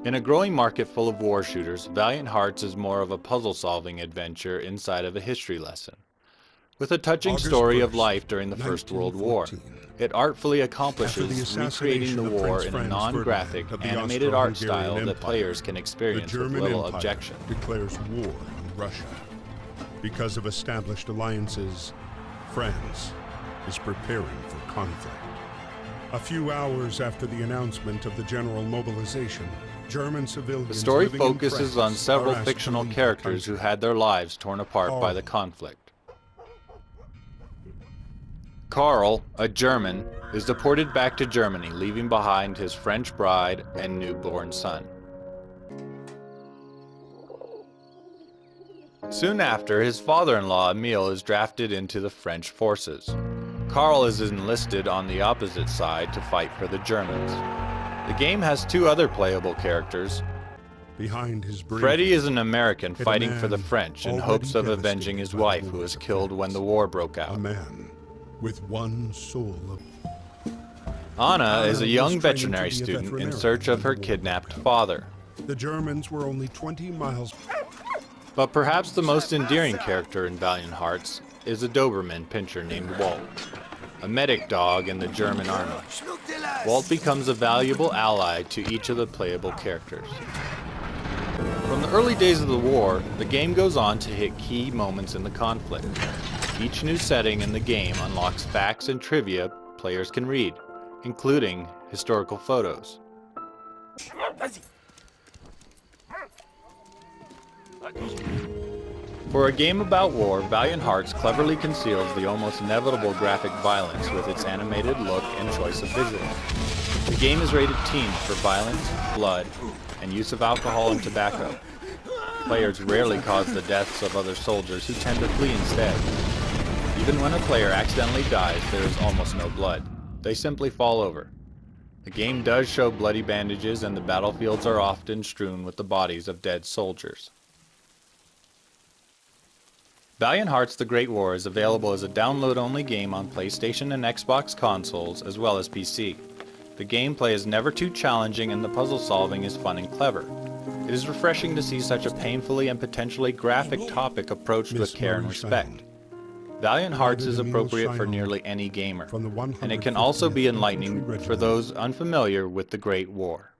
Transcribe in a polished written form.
In a growing market full of war shooters, Valiant Hearts is more of a puzzle-solving adventure inside of a history lesson. With a touching story of life during the First World War, it artfully accomplishes recreating the war in a non-graphic, animated art style that players can experience with little objection. Declares war on Russia. Because of established alliances, France is preparing for conflict. A few hours after the announcement of the general mobilization, German civilians The story living in focuses France on several are asked to fictional leave the characters who country. had their lives torn apart by the conflict. Karl, a German, is deported back to Germany, leaving behind his French bride and newborn son. Soon after, his father-in-law Emile is drafted into the French forces. Karl is enlisted on the opposite side to fight for the Germans. The game has two other playable characters. Behind his bravery, Freddy is an American hid a fighting for the man French in already hopes of avenging his devastated by wife the who was wars of killed when France. the war broke A out. man with one soul of... Anna is a was young trained to veterinary be a student in veterinarian search of her when the war kidnapped broke out. father. The Germans were only 20 miles... But perhaps the most endearing character in Valiant Hearts is a Doberman pinscher named Walt, a medic dog in the German army. Walt becomes a valuable ally to each of the playable characters. From the early days of the war, the game goes on to hit key moments in the conflict. Each new setting in the game unlocks facts and trivia players can read, including historical photos. For a game about war, Valiant Hearts cleverly conceals the almost inevitable graphic violence with its animated look and choice of visuals. The game is rated teen for violence, blood, and use of alcohol and tobacco. Players rarely cause the deaths of other soldiers who tend to flee instead. Even when a player accidentally dies, there is almost no blood. They simply fall over. The game does show bloody bandages, and the battlefields are often strewn with the bodies of dead soldiers. Valiant Hearts: The Great War is available as a download-only game on PlayStation and Xbox consoles, as well as PC. The gameplay is never too challenging, and the puzzle solving is fun and clever. It is refreshing to see such a painfully and potentially graphic topic approached with care and respect. Valiant Hearts is appropriate for nearly any gamer, and it can also be enlightening for those unfamiliar with the Great War.